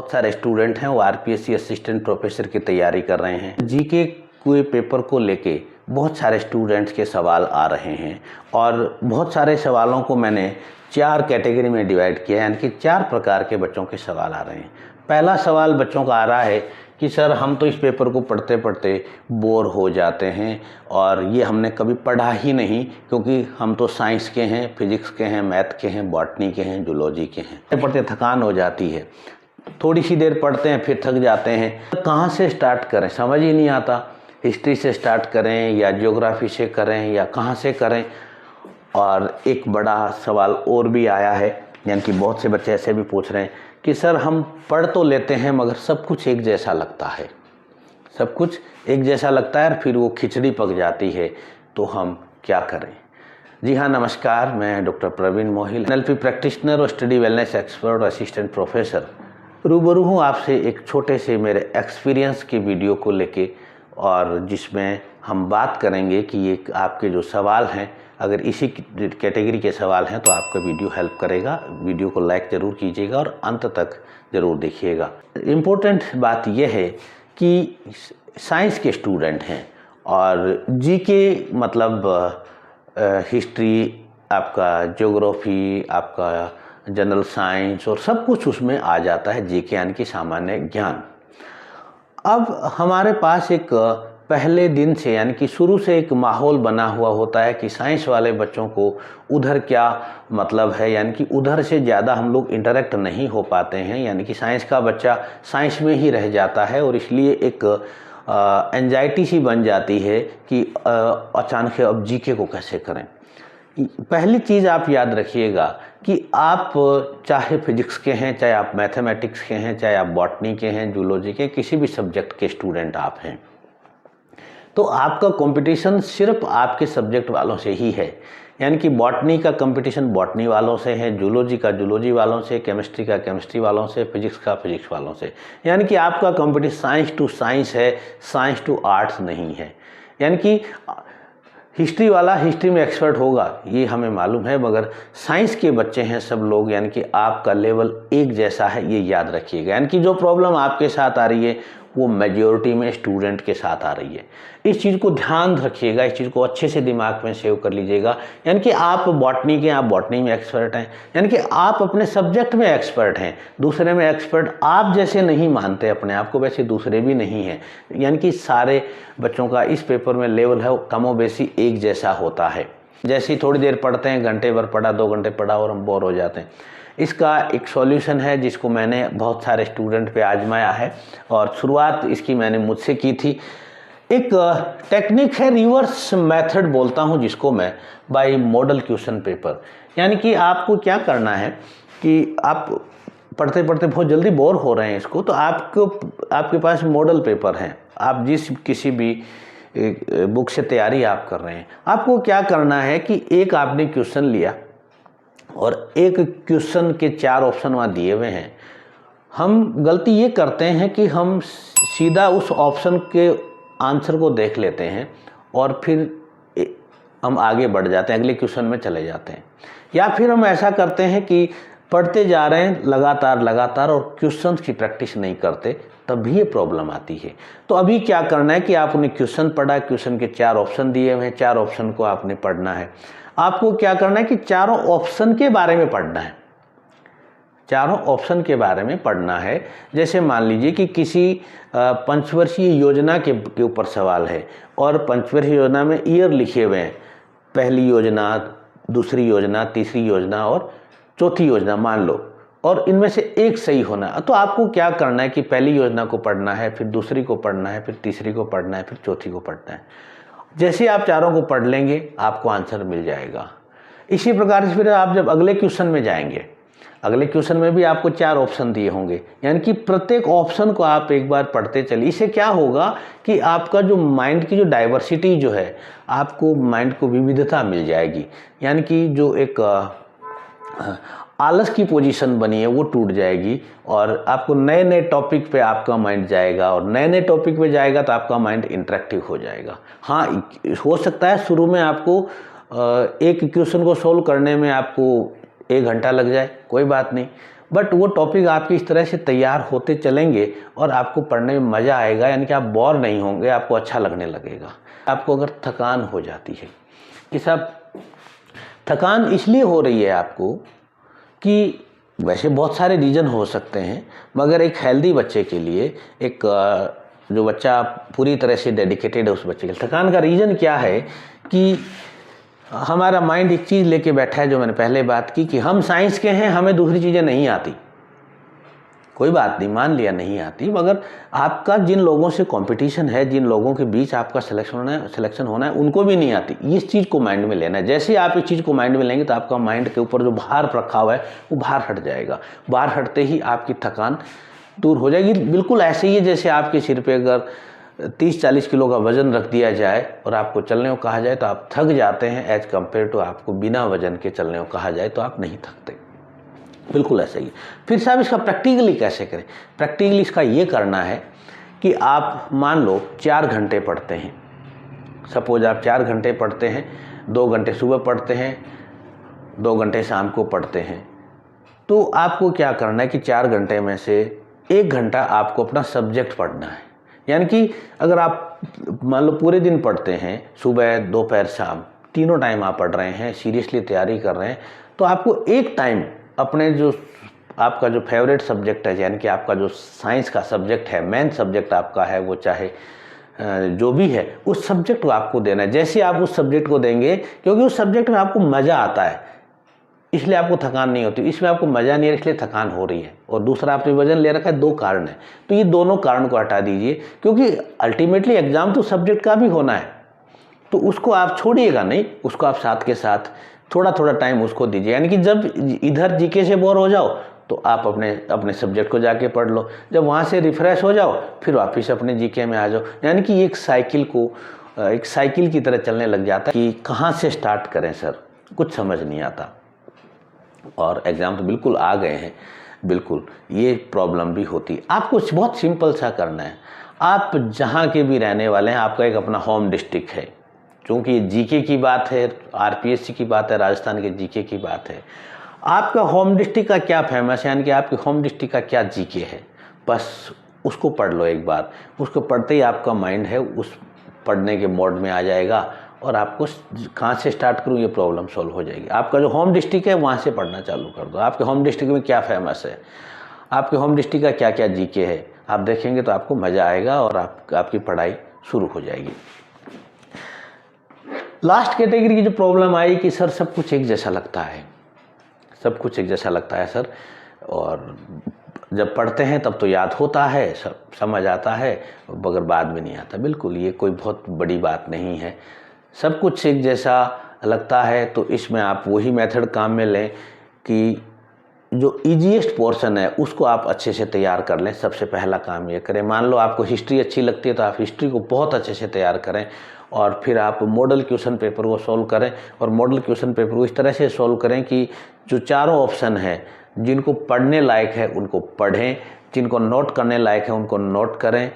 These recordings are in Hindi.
बहुत सारे स्टूडेंट हैं वो आरपीएससी असिस्टेंट प्रोफेसर की तैयारी कर रहे हैं। जीके के पेपर को लेके बहुत सारे स्टूडेंट्स के सवाल आ रहे हैं और बहुत सारे सवालों को मैंने 4 कैटेगरी में डिवाइड किया है, यानी कि 4 प्रकार के बच्चों के सवाल आ रहे हैं। पहला सवाल बच्चों का आ रहा है कि सर हम तो इस पेपर को पढ़ते पढ़ते बोर हो जाते हैं और ये हमने कभी पढ़ा ही नहीं, क्योंकि हम तो साइंस के हैं, फिजिक्स के हैं, मैथ के हैं, बॉटनी के हैं, जूलॉजी के हैं। पढ़ते थकान हो जाती है, थोड़ी सी देर पढ़ते हैं फिर थक जाते हैं। कहाँ से स्टार्ट करें समझ ही नहीं आता। हिस्ट्री से स्टार्ट करें या ज्योग्राफी से करें या कहाँ से करें। और एक बड़ा सवाल और भी आया है, यानी कि बहुत से बच्चे ऐसे भी पूछ रहे हैं कि सर हम पढ़ तो लेते हैं मगर सब कुछ एक जैसा लगता है, सब कुछ एक जैसा लगता है और फिर वो खिचड़ी पक जाती है, तो हम क्या करें। जी हाँ, नमस्कार, मैं doctor Praveen Mohil, NLP practitioner और स्टडी वेलनेस एक्सपर्ट और असिस्टेंट प्रोफेसर रूबरू हूँ आपसे एक छोटे से मेरे एक्सपीरियंस की वीडियो को लेके, और जिसमें हम बात करेंगे कि ये आपके जो सवाल हैं, अगर इसी कैटेगरी के सवाल हैं तो आपका वीडियो हेल्प करेगा। वीडियो को लाइक ज़रूर कीजिएगा और अंत तक ज़रूर देखिएगा। इम्पोर्टेंट बात यह है कि साइंस के स्टूडेंट हैं और जीके मतलब हिस्ट्री, आपका ज्योग्राफी, आपका जनरल साइंस और सब कुछ उसमें आ जाता है, जीके यानी कि सामान्य ज्ञान। अब हमारे पास एक पहले दिन से यानी कि शुरू से एक माहौल बना हुआ होता है कि साइंस वाले बच्चों को उधर क्या मतलब है, यानी कि उधर से ज़्यादा हम लोग इंटरेक्ट नहीं हो पाते हैं, यानी कि साइंस का बच्चा साइंस में ही रह जाता है और इसलिए एक एंजाइटी सी बन जाती है कि अचानक अब जीके को कैसे करें। पहली चीज़ आप याद रखिएगा कि आप चाहे फिजिक्स के हैं, चाहे आप मैथमेटिक्स के हैं, चाहे आप बॉटनी के हैं, जूलॉजी के, किसी भी सब्जेक्ट के स्टूडेंट आप हैं, तो आपका कंपटीशन सिर्फ आपके सब्जेक्ट वालों से ही है। यानी कि बॉटनी का कंपटीशन बॉटनी वालों से है, जूलॉजी का जूलॉजी वालों से, केमिस्ट्री का केमिस्ट्री वालों से, फिजिक्स का फिजिक्स वालों से। यानी कि आपका कंपटीशन साइंस टू साइंस है, साइंस टू आर्ट्स नहीं है। यानी कि हिस्ट्री वाला हिस्ट्री में एक्सपर्ट होगा ये हमें मालूम है, मगर साइंस के बच्चे हैं सब लोग, यानी कि आपका लेवल एक जैसा है, ये याद रखिएगा। यानी कि जो प्रॉब्लम आपके साथ आ रही है वो मेजॉरिटी में स्टूडेंट के साथ आ रही है। इस चीज़ को ध्यान रखिएगा, इस चीज़ को अच्छे से दिमाग में सेव कर लीजिएगा। यानी कि आप बॉटनी के, आप बॉटनी में एक्सपर्ट हैं, यानी कि आप अपने सब्जेक्ट में एक्सपर्ट हैं, दूसरे में एक्सपर्ट आप जैसे नहीं मानते अपने आप को, वैसे दूसरे भी नहीं हैं। यानी कि सारे बच्चों का इस पेपर में लेवल है कमोबेशी एक जैसा होता है। जैसे ही थोड़ी देर पढ़ते हैं, घंटे भर पढ़ा, 2 घंटे पढ़ा और हम बोर हो जाते हैं। इसका एक सॉल्यूशन है जिसको मैंने बहुत सारे स्टूडेंट पे आजमाया है और शुरुआत इसकी मैंने मुझसे की थी। एक टेक्निक है, रिवर्स मेथड बोलता हूँ जिसको मैं, बाय मॉडल क्वेश्चन पेपर। यानी कि आपको क्या करना है कि आप पढ़ते पढ़ते बहुत जल्दी बोर हो रहे हैं इसको, तो आपके पास मॉडल पेपर हैं, आप जिस किसी भी बुक से तैयारी आप कर रहे हैं, आपको क्या करना है कि एक आपने क्वेश्चन लिया और एक क्वेश्चन के 4 ऑप्शन वहाँ दिए हुए हैं। हम गलती ये करते हैं कि हम सीधा उस ऑप्शन के आंसर को देख लेते हैं और फिर हम आगे बढ़ जाते हैं, अगले क्वेश्चन में चले जाते हैं। या फिर हम ऐसा करते हैं कि पढ़ते जा रहे हैं लगातार और क्वेश्चंस की प्रैक्टिस नहीं करते, तब भी ये प्रॉब्लम आती है। तो अभी क्या करना है कि आपने क्वेश्चन पढ़ा, क्वेश्चन के 4 ऑप्शन दिए हुए हैं, 4 ऑप्शन को आपने पढ़ना है। आपको क्या करना है कि चारों ऑप्शन के बारे में पढ़ना है, चारों ऑप्शन के बारे में पढ़ना है। जैसे मान लीजिए कि किसी पंचवर्षीय योजना के ऊपर सवाल है और पंचवर्षीय योजना में ईयर लिखे हुए हैं, पहली योजना, दूसरी योजना, तीसरी योजना और चौथी योजना मान लो, और इनमें से एक सही होना है। तो आपको क्या करना है कि पहली योजना को पढ़ना है, फिर दूसरी को पढ़ना है, फिर तीसरी को पढ़ना है, फिर चौथी को पढ़ना है। जैसे आप चारों को पढ़ लेंगे आपको आंसर मिल जाएगा। इसी प्रकार से फिर आप जब अगले क्वेश्चन में जाएंगे, अगले क्वेश्चन में भी आपको 4 ऑप्शन दिए होंगे, यानी कि प्रत्येक ऑप्शन को आप एक बार पढ़ते चलिए। इससे क्या होगा कि आपका जो माइंड की जो डाइवर्सिटी जो है, आपको माइंड को विविधता मिल जाएगी। यानी कि जो एक आलस की पोजीशन बनी है वो टूट जाएगी और आपको नए नए टॉपिक पे आपका माइंड जाएगा, और नए नए टॉपिक पे जाएगा तो आपका माइंड इंटरेक्टिव हो जाएगा। हाँ, हो सकता है शुरू में आपको एक क्वेश्चन को सोल्व करने में आपको 1 घंटा लग जाए, कोई बात नहीं, बट वो टॉपिक आपके इस तरह से तैयार होते चलेंगे और आपको पढ़ने में मज़ा आएगा, यानी कि आप बोर नहीं होंगे, आपको अच्छा लगने लगेगा। आपको अगर थकान हो जाती है कि साहब थकान इसलिए हो रही है आपको कि वैसे बहुत सारे रीज़न हो सकते हैं, मगर एक हेल्दी बच्चे के लिए, एक जो बच्चा पूरी तरह से डेडिकेटेड है उस बच्चे के लिए, थकान का रीज़न क्या है कि हमारा माइंड एक चीज़ लेके बैठा है, जो मैंने पहले बात की कि हम साइंस के हैं, हमें दूसरी चीज़ें नहीं आती। कोई बात नहीं, मान लिया नहीं आती, मगर आपका जिन लोगों से कंपटीशन है, जिन लोगों के बीच आपका सिलेक्शन होना है उनको भी नहीं आती। इस चीज़ को माइंड में लेना है। जैसे ही आप इस चीज़ को माइंड में लेंगे तो आपका माइंड के ऊपर जो भार रखा हुआ है वो भार हट जाएगा। भार हटते ही आपकी थकान दूर हो जाएगी। बिल्कुल ऐसे ही है जैसे आपके सिर पे अगर 30-40 किलो का वज़न रख दिया जाए और आपको चलने को कहा जाए तो आप थक जाते हैं, एज कम्पेयर टू आपको बिना वज़न के चलने को कहा जाए तो आप नहीं थकते। बिल्कुल ऐसा ही। फिर साहब इसका प्रैक्टिकली कैसे करें? प्रैक्टिकली इसका ये करना है कि आप मान लो 4 घंटे पढ़ते हैं, सपोज आप 4 घंटे पढ़ते हैं, 2 घंटे सुबह पढ़ते हैं, 2 घंटे शाम को पढ़ते हैं, तो आपको क्या करना है कि 4 घंटे में से 1 घंटा आपको अपना सब्जेक्ट पढ़ना है। यानी कि अगर आप मान लो पूरे दिन पढ़ते हैं, सुबह दोपहर शाम तीनों टाइम आप पढ़ रहे हैं, सीरियसली तैयारी कर रहे हैं, तो आपको एक टाइम अपने जो आपका जो फेवरेट सब्जेक्ट है, यानी कि आपका जो साइंस का सब्जेक्ट है, मेन सब्जेक्ट आपका है, वो चाहे जो भी है, उस सब्जेक्ट को आपको देना है। जैसे आप उस सब्जेक्ट को देंगे, क्योंकि उस सब्जेक्ट में आपको मज़ा आता है इसलिए आपको थकान नहीं होती, इसमें आपको मज़ा नहीं है इसलिए थकान हो रही है। और दूसरा आपने वजन ले रखा है, 2 कारण है, तो ये दोनों कारण को हटा दीजिए, क्योंकि अल्टीमेटली एग्ज़ाम तो सब्जेक्ट का भी होना है, तो उसको आप छोड़िएगा नहीं, उसको आप साथ के साथ थोड़ा थोड़ा टाइम उसको दीजिए। यानी कि जब इधर जीके से बोर हो जाओ तो आप अपने सब्जेक्ट को जाके पढ़ लो, जब वहाँ से रिफ़्रेश हो जाओ फिर वापस अपने जीके में आ जाओ। यानी कि एक साइकिल की तरह चलने लग जाता है कि कहाँ से स्टार्ट करें सर, कुछ समझ नहीं आता। और एग्ज़ाम तो बिल्कुल आ गए हैं, बिल्कुल ये प्रॉब्लम भी होती। आपको बहुत सिंपल सा करना है, आप जहाँ के भी रहने वाले हैं, आपका एक अपना होम डिस्ट्रिक्ट है, क्योंकि ये जीके की बात है, आरपीएससी की बात है, राजस्थान के जीके की बात है। आपका होम डिस्ट्रिक्ट का क्या फेमस है, यानी कि आपके होम डिस्ट्रिक्ट का क्या जीके है, बस उसको पढ़ लो एक बार। उसको पढ़ते ही आपका माइंड है उस पढ़ने के मोड में आ जाएगा और आपको कहाँ से स्टार्ट करूँ ये प्रॉब्लम सॉल्व हो जाएगी। आपका जो होम डिस्ट्रिक्ट है वहाँ से पढ़ना चालू कर दो। आपके होम डिस्ट्रिक्ट में क्या फेमस है, आपके होम डिस्ट्रिक्ट का क्या क्या जीके है, आप देखेंगे तो आपको मज़ा आएगा और आपकी पढ़ाई शुरू हो जाएगी। लास्ट कैटेगरी की जो प्रॉब्लम आई कि सर सब कुछ एक जैसा लगता है, सब कुछ एक जैसा लगता है सर, और जब पढ़ते हैं तब तो याद होता है, सब समझ आता है, मगर बाद में नहीं आता। बिल्कुल ये कोई बहुत बड़ी बात नहीं है, सब कुछ एक जैसा लगता है। तो इसमें आप वही मेथड काम में लें कि जो ईजीएस्ट पोर्शन है उसको आप अच्छे से तैयार कर लें। सबसे पहला काम ये करें, मान लो आपको हिस्ट्री अच्छी लगती है तो आप हिस्ट्री को बहुत अच्छे से तैयार करें और फिर आप मॉडल क्वेश्चन पेपर को सॉल्व करें। और मॉडल क्वेश्चन पेपर को इस तरह से सॉल्व करें कि जो चारों ऑप्शन है, जिनको पढ़ने लायक है उनको पढ़ें, जिनको नोट करने लायक है उनको नोट करें,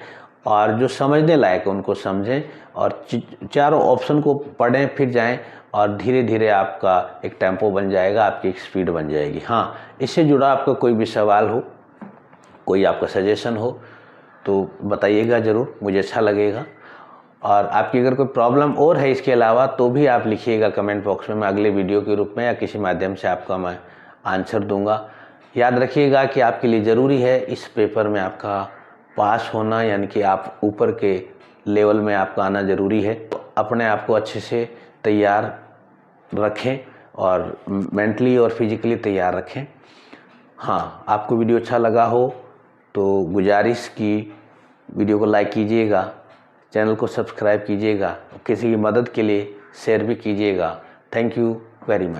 और जो समझने लायक है उनको समझें, और चारों ऑप्शन को पढ़ें, फिर जाएं, और धीरे धीरे आपका एक टेम्पो बन जाएगा, आपकी एक स्पीड बन जाएगी। हाँ, इससे जुड़ा आपका कोई भी सवाल हो, कोई आपका सजेशन हो तो बताइएगा ज़रूर, मुझे अच्छा लगेगा। और आपकी अगर कोई प्रॉब्लम और है इसके अलावा तो भी आप लिखिएगा कमेंट बॉक्स में, मैं अगले वीडियो के रूप में या किसी माध्यम से आपका मैं आंसर दूंगा। याद रखिएगा कि आपके लिए ज़रूरी है इस पेपर में आपका पास होना, यानी कि आप ऊपर के लेवल में आपका आना ज़रूरी है। अपने आप को अच्छे से तैयार रखें और मेंटली और फिजिकली तैयार रखें। हाँ, आपको वीडियो अच्छा लगा हो तो गुजारिश की वीडियो को लाइक कीजिएगा, चैनल को सब्सक्राइब कीजिएगा, किसी की मदद के लिए शेयर भी कीजिएगा। Thank you very much.